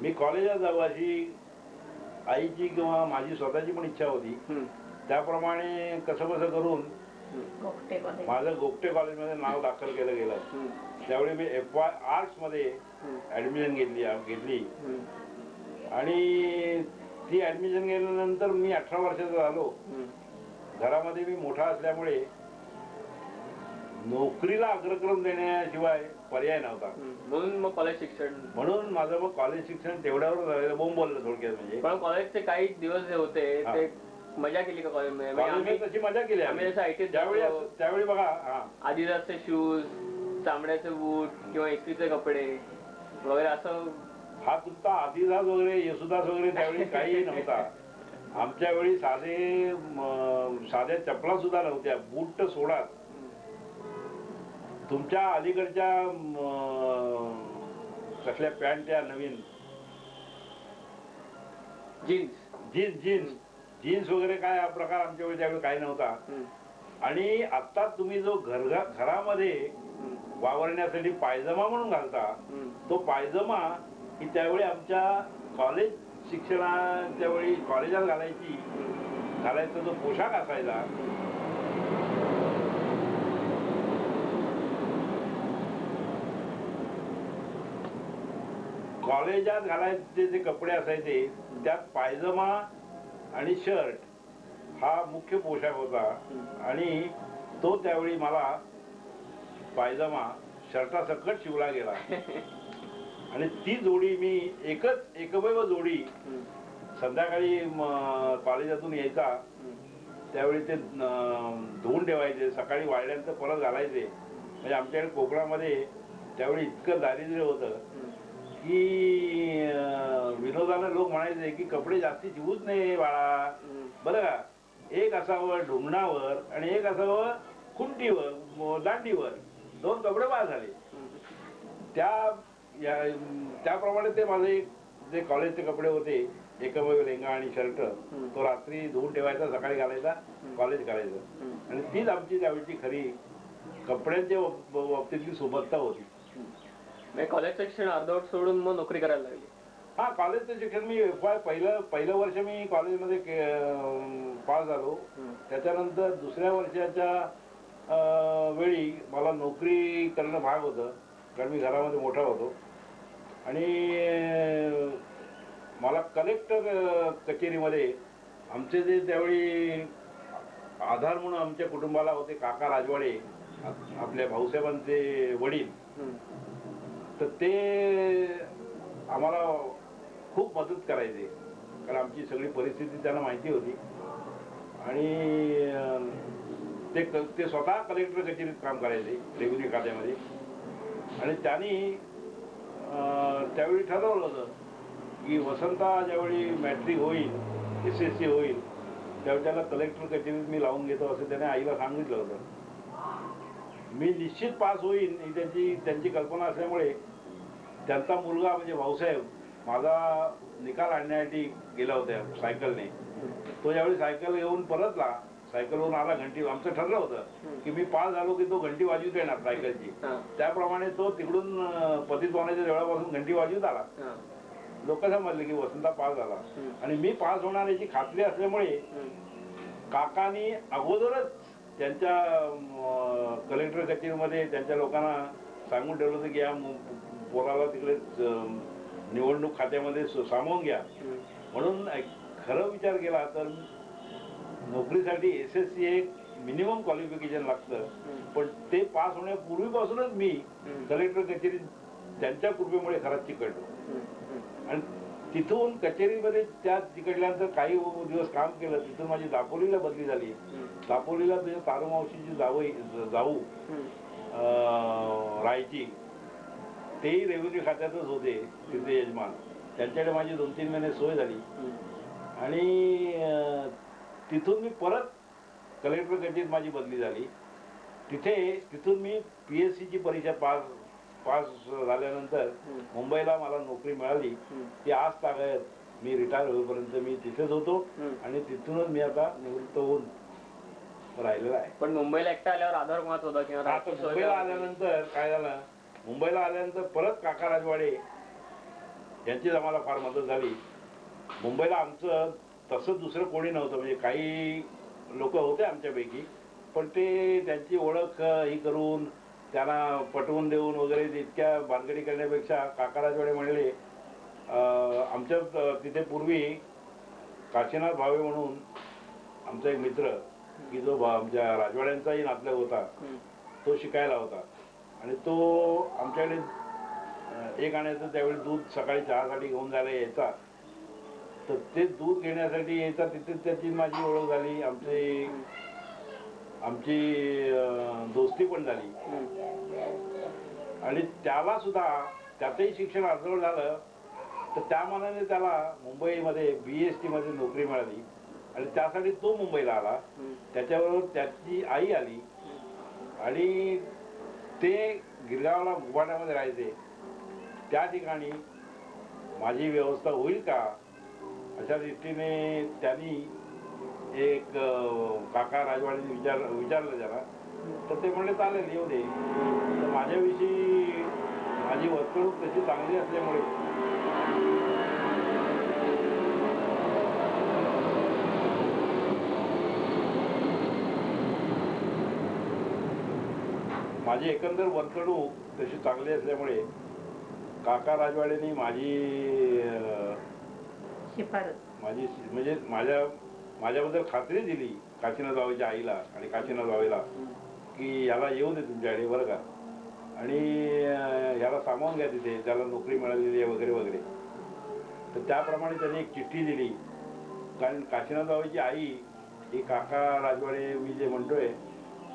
मी कॉलेजात जाऊ अशी आईची किंवा माझी स्वतःची पण इच्छा होती. त्याप्रमाणे कसं कसं करून गोगटे कॉलेज. माझं गोगटे कॉलेजमध्ये नाव दाखल केलं गेलं. त्यावेळी मी FY आर्ट्समध्ये ॲडमिशन घेतली आणि ती ॲडमिशन घेतल्यानंतर मी 18 वर्षाचा झालो. घरामध्ये मी मोठा असल्यामुळे नोकरीला अग्रक्रम देण्याशिवाय पर्याय नव्हता. म्हणून मग कॉलेज शिक्षण, म्हणून माझं मग कॉलेज शिक्षण तेवढ्यावर झालेलं, बोंबललं थोडक्यात. म्हणजे पण कॉलेजचे काही दिवस जे होते ते मजा केली का कॉलेजमध्ये? कॉलेजमध्ये तशी मजा केली आम्ही जसं IT त्यावेळी बघा. आदिदासचे शूज, चामड्याचे बूट किंवा इस्त्रीचे कपडे वगैरे असं. हा तुमचा आदिदास वगैरे, येसुदास वगैरे त्यावेळी काही नव्हता. आमच्या वेळी साध्या चपला सुद्धा नव्हत्या, बूट तर सोडा. तुमच्या अलीकडच्या कसल्या पॅन्ट, त्या नवीन जीन्स वगैरे काय हा प्रकार आमच्या वेळी त्यावेळी काही नव्हता. आणि आता तुम्ही जो घरामध्ये वावरण्यासाठी पायजमा म्हणून घालता, तो पायजमा ही त्यावेळी आमच्या कॉलेज शिक्षणाच्या वेळी कॉलेजात घालायचा जो पोशाख असायचा, कॉलेजात घालायचे जे कपडे असायचे त्यात पायजमा आणि शर्ट हा मुख्य पोशाख होता. आणि तो त्यावेळी मला पायजमा शर्टासकट शिवला गेला. आणि ती जोडी मी एकमेव जोडी संध्याकाळी कॉलेजातून यायचा त्यावेळी ते धुवून ठेवायचे, सकाळी वाळल्यानंतर परत घालायचे. म्हणजे आमच्याकडे कोकणामध्ये त्यावेळी इतकं दारिद्र्य होतं की विनोदाने लोक म्हणायचे की कपडे जास्ती शिवूच नाही बाळा, बरं का, एक असावं ढुंगणावर आणि एक असावं खुंटीवर, दांडीवर, 2 कपडे बाद झाले. त्याप्रमाणे ते माझे जे कॉलेजचे कपडे होते, एकमेव लेंगा आणि शर्ट, तो रात्री धुवून ठेवायचा, सकाळी घालायचा, कॉलेज करायचं. आणि तीच आमची त्यावेळची खरी कपड्यांच्या बाबतीतली सुबत्ता होती. कॉलेज शिक्षण अर्धवट सोडून मग नोकरी करायला लागली. हा, कॉलेजचं शिक्षण मी पहिलं वर्ष मी कॉलेजमध्ये पास झालो. त्याच्यानंतर दुसऱ्या वर्षाच्या वेळी मला नोकरी करणं भाग होतं, कारण मी घरामध्ये मोठा होतो. आणि मला कलेक्टर कचेरीमध्ये आमचे जे त्यावेळी आधार म्हणून आमच्या कुटुंबाला होते काका राजवाडे, आपल्या भाऊसाहेबांचे वडील, तर ते आम्हाला खूप मदत करायचे, कारण आमची सगळी परिस्थिती त्यांना माहिती होती. आणि ते स्वतः कलेक्टर कचेरीत काम करायचे, रेव्हेन्यू खात्यामध्ये. आणि त्यांनी त्यावेळी ठरवलं होतं की वसंता ज्यावेळी मॅट्रिक होईल, SSC होईल, त्यावेळी त्याला कलेक्टर कचेरीत मी लावून घेतो असं त्याने आईला सांगितलं होतं. मी निश्चित पास होईन ही त्यांची कल्पना असल्यामुळे त्यांचा मुलगा म्हणजे भाऊसाहेब माझा निकाल आणण्यासाठी गेला होता सायकलने. तो ज्यावेळी सायकल घेऊन परतला, सायकलवरून आला, घंटी, आमचं ठरलं होतं की मी पास झालो की तो घंटी वाजवत येणार सायकलची. त्याप्रमाणे तो तिकडून पतितपावनाच्या देवळापासून घंटी वाजवत आला. लोक समजले की वसंता पास झाला. आणि मी पास होणार याची खात्री असल्यामुळे काकांनी अगोदरच त्यांच्या कलेक्टर कचेरीमध्ये त्यांच्या लोकांना सांगून ठेवलं होतं की या पोराला तिकडे निवडणूक खात्यामध्ये सामावून घ्या. म्हणून खरं विचार केला तर नोकरीसाठी SSC एक मिनिमम क्वालिफिकेशन लागतं, पण ते पास होण्यापूर्वीपासूनच मी कलेक्टर कचेरीत त्यांच्या कृपेमुळे खरंच चिकटलो. आणि तिथून कचेरीमध्ये त्या चिकटल्यानंतर काही दिवस काम केलं. तिथून माझी दापोलीला बदली झाली. दापोलीला तुझ्या तारुमावशीची जाऊ राहायची, तेही रेव्हेन्यू खात्यातच होते तिथे यजमान. त्यांच्याकडे माझी 2-3 महिने सोय झाली. आणि तिथून मी परत कलेक्टर कचेरीत माझी बदली झाली. तिथून मी PSCची परीक्षा पास झाल्यानंतर मुंबईला मला नोकरी मिळाली. ती आज तागायत मी रिटायर होईपर्यंत मी तिथेच होतो. आणि तिथूनच मी आता निवृत्त होऊन राहिलेला आहे. पण मुंबईला एकटा आल्यावर आधार कोणाचा होता किंवा मुंबईला आल्यानंतर काय झालं, मुंबईला आल्यानंतर परत काका राजवाडे यांचीच आम्हाला फार मदत झाली. मुंबईला आमचं तसं दुसरं कोणी नव्हतं. म्हणजे काही लोक होते आमच्यापैकी, पण ते त्यांची ओळख ही करून त्यांना पटवून देऊन वगैरे इतक्या भानगडी करण्यापेक्षा काका राजवाडे म्हणले आमच्या तिथे पूर्वी काशीनाथ भावे म्हणून आमचा एक मित्र की जो आमच्या राजवाड्यांचाही नातलग होता, तो शिकायला होता. आणि तो आमच्याकडे एक आण्याचं त्यावेळी दूध सकाळी चहासाठी घेऊन जायला यायचा. तर ते दूध घेण्यासाठी यायचा, तिथे त्याची माझी ओळख झाली, आमची दोस्ती पण झाली. आणि त्याला सुद्धा त्याचंही शिक्षण अर्धवट झालं, तर त्या मानाने त्याला मुंबईमध्ये BST मध्ये नोकरी मिळाली आणि त्यासाठी तो मुंबईला आला. त्याच्याबरोबर त्याची आई आली आणि ते गिरगावला मुभाट्यामध्ये राहायचे. त्या ठिकाणी माझी व्यवस्था होईल का अशा दृष्टीने त्यांनी एक काका राजवाड्याने विचारलं त्याला. तर ते म्हणले चालेल येऊ दे. तर माझ्याविषयी माझी वर्तणूक तशी चांगली असल्यामुळे माझी एकंदर वर्तणूक तशी चांगली असल्यामुळे काका राजवाडेंनी माझी म्हणजे माझ्याबद्दल खात्री दिली काशीनाथ बाबाच्या आईला आणि काशीनाथ बाबाला की याला येऊ दे तुमच्याकडे बरं का, आणि याला सामावून घ्या तिथे, त्याला नोकरी मिळालेली आहे वगैरे वगैरे. तर त्याप्रमाणे त्यांनी एक चिठ्ठी दिली. कारण काशीनाथ बाबाची आई ही काका राजवाडे मी जे म्हणतोय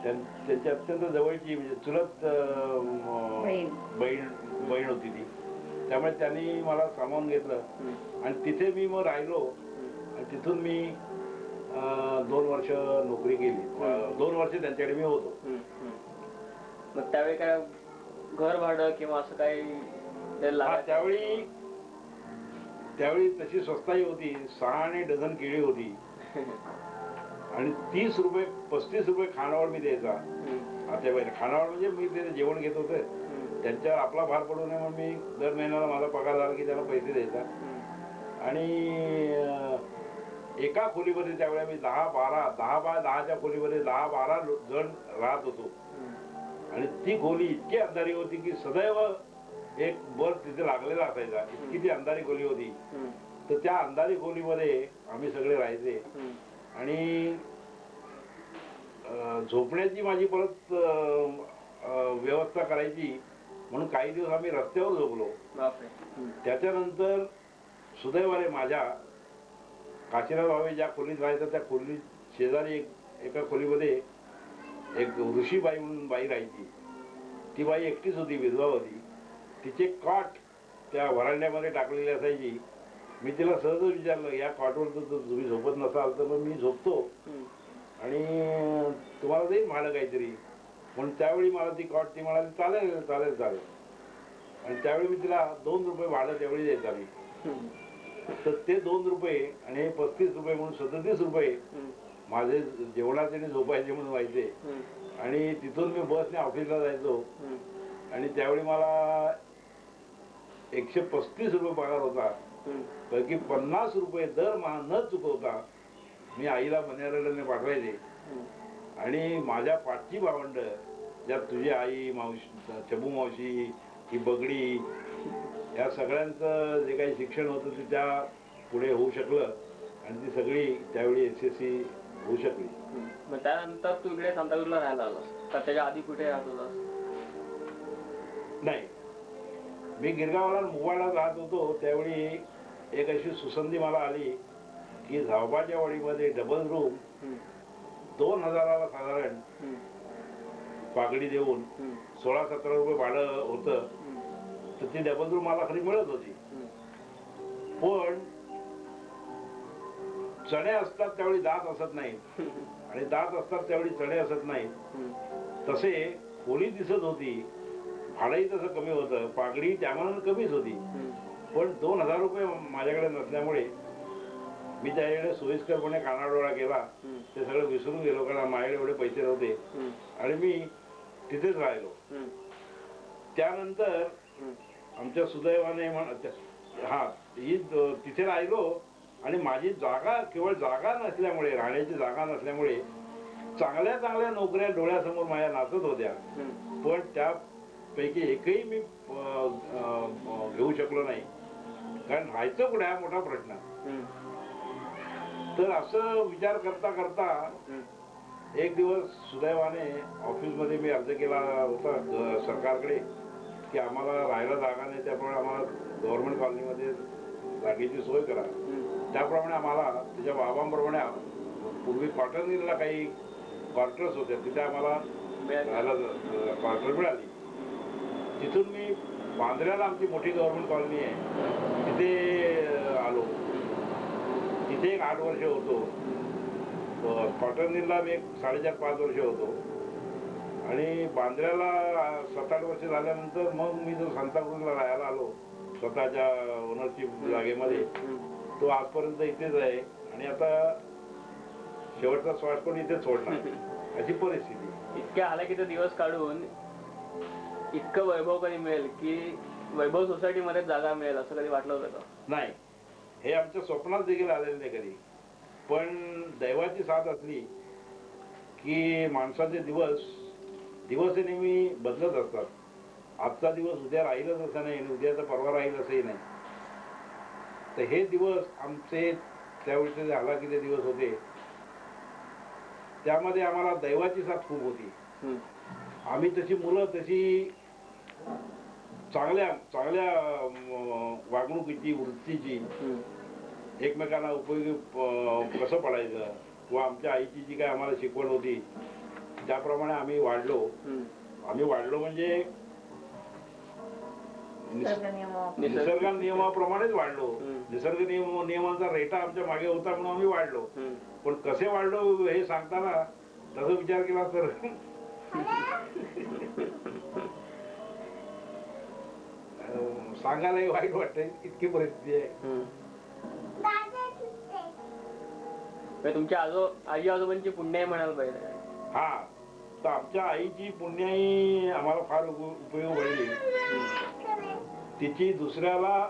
त्यांची अत्यंत जवळची म्हणजे चुलत बहीण होती ती. त्यामुळे त्यांनी मला सामावून घेतलं आणि तिथे मी मग राहिलो. आणि तिथून मी 2 वर्ष नोकरी केली. 2 वर्ष त्यांच्याकडे मी होतो. मग त्यावेळी काय घर भाडं किंवा असं काही त्यावेळी तशी स्वस्ताही होती. 6 आणे डझन केळी होती आणि 30 रुपये 35 रुपये खानावळ मी द्यायचा. आता खानावळ म्हणजे मी ते जेवण घेत होते त्यांच्यावर आपला भार पडू नये म्हणून मी दर महिन्याला माझा पगार झाला की त्यांना पैसे द्यायचा. आणि एका खोलीमध्ये त्यावेळेला मी 10 बाय 10च्या खोलीमध्ये 10-12 जण राहत होतो. आणि ती खोली इतकी अंधारी होती की सदैव एक बल्ब तिथे लागलेला असायचा, इतकी ती अंधारी खोली होती. तर त्या अंधारी खोलीमध्ये आम्ही सगळे राहायचे. आणि झोपण्याची माझी परत व्यवस्था करायची म्हणून काही दिवस आम्ही रस्त्यावर झोपलो. त्याच्यानंतर सुदैवाने माझ्या काशीनाथ भावे ज्या खोलीत राहायचं त्या खोली शेजारी एका खोलीमध्ये एक ऋषीबाई म्हणून बाई राहायची. ती बाई एकटीच होती, विधवा होती. तिचे कॉट त्या व्हरांड्यामध्ये टाकलेली असायची. मी तिला सहजच विचारलं या कॉटवर तर तुम्ही झोपत नसाल तर मग मी झोपतो आणि तुम्हाला देईल भाडं काहीतरी. म्हणून त्यावेळी मला ती कॉट ती म्हणाली चालेल चालेल चालेल. आणि त्यावेळी मी तिला 2 रुपये भाडं त्यावेळी द्यायचा मी. तर ते 2 रुपये आणि 35 रुपये म्हणून 37 रुपये माझे जेवणाचे आणि झोपायचे म्हणून व्हायचे. आणि तिथून मी बसने ऑफिसला जायचो. आणि त्यावेळी मला 135 रुपये पगार होता. पैकी 50 रुपये दरमहा न चुकवता मी आईला मनेरने पाठवायचे. आणि माझ्या पाठची भावंड ज्यात तुझी आई, मावशी, चबू मावशी, ही बगडी, या सगळ्यांचं जे काही शिक्षण होतं ते त्या पुढे होऊ शकलं आणि ती सगळी त्यावेळी SSC होऊ शकली. मग त्यानंतर तू इकडे सांताक्रूजला राहायला आलास का त्याच्या आधी कुठे राहत होतास? नाही, मी गिरगावला मुवाडात राहत होतो. त्यावेळी एक अशी सुसंधी मला आली की झावबाच्या वाडीमध्ये डबल रूम 2000ला साधारण पागडी देऊन 16-17 रुपये भाडं होतं. तर ती डबल रूम मला खरी मिळत होती. पण चणे असतात त्यावेळी दात असत नाहीत आणि दात असतात त्यावेळी चणे असत नाहीत. तसे खोली दिसत होती, भाडंही तसं कमी होतं, पागडी त्यामानाने कमीच होती. पण 2000 रुपये माझ्याकडे नसल्यामुळे मी त्यावेळेला सोयीस्करपणे कानाडोळा केला. ते सगळं विसरून गेलो कारण माझ्याकडे एवढे पैसे नव्हते आणि मी तिथेच राहिलो. त्यानंतर आमच्या सुदैवाने तिथे राहिलो आणि माझी जागा केवळ जागा नसल्यामुळे, राहण्याची जागा नसल्यामुळे चांगल्या चांगल्या नोकऱ्या डोळ्यासमोर माझ्या नाचत होत्या, पण त्यापैकी एकही मी घेऊ शकलो नाही, कारण राहायचं कुठे हा मोठा प्रश्न. तर असं विचार करता करता एक दिवस सुदैवाने ऑफिसमध्ये मी अर्ज केला होता सरकारकडे की आम्हाला राहायला जागा नाही, त्याप्रमाणे आम्हाला गव्हर्नमेंट कॉलनीमध्ये जागेची सोय करा. त्याप्रमाणे आम्हाला त्याच्या बाबांप्रमाणे पूर्वी क्वार्टरनीला काही क्वार्टर्स होत्या, तिथे आम्हाला राहायला क्वार्टर मिळाली. तिथून मी बांद्र्याला आमची मोठी गव्हर्नमेंट कॉलनी आहे तिथे आलो. तिथे एक 8 वर्ष होतो. क्वार्टरनीला मी एक 4.5-5 वर्ष होतो आणि बांद्र्याला 7-8 वर्ष झाल्यानंतर मग मी जो सांताक्रूजला राहायला आलो स्वतःच्या ओनरशिप जागेमध्ये, तो आजपर्यंत इथेच आहे आणि आता शेवटचा श्वास पण इथेच सोडणार अशी परिस्थिती. इतक्या हालाकीचे दिवस काढून इतकं वैभव कधी मिळेल की वैभव सोसायटीमध्ये जागा मिळेल असं कधी वाटलं होतं का? नाही, हे आमच्या स्वप्नात देखील आलेलं नाही कधी. पण दैवाची साथ असली की माणसाचे दिवस हे नेहमी बदलत असतात. आजचा दिवस उद्या राहीलच असं नाही आणि उद्याचा परवा राहील असंही नाही. तर हे दिवस आमचे त्यावेळेचे जे हालाकीचे दिवस होते त्यामध्ये आम्हाला दैवाची साथ खूप होती. आम्ही तशी मुलं तशी चांगल्या वागणुकीची, वृत्तीची, एकमेकांना उपयोगी कसं पडायचं किंवा आमच्या आईची जी काय आम्हाला शिकवण होती त्याप्रमाणे आम्ही वाढलो. आम्ही वाढलो म्हणजे निसर्ग नियमाप्रमाणेच वाढलो. निसर्ग नियमांचा रेटा आमच्या मागे होता म्हणून आम्ही वाढलो. पण कसे वाढलो हे सांगताना तसा विचार केला तर सांगायलाही वाईट वाटतंय, इतकी परिस्थिती आहे. तुमच्या आजी आजोबांची पुण्याई म्हणायला पाहिजे. हा, तर आमच्या आईची पुण्याई आम्हाला फार उपयोग पडली. तिची दुसऱ्याला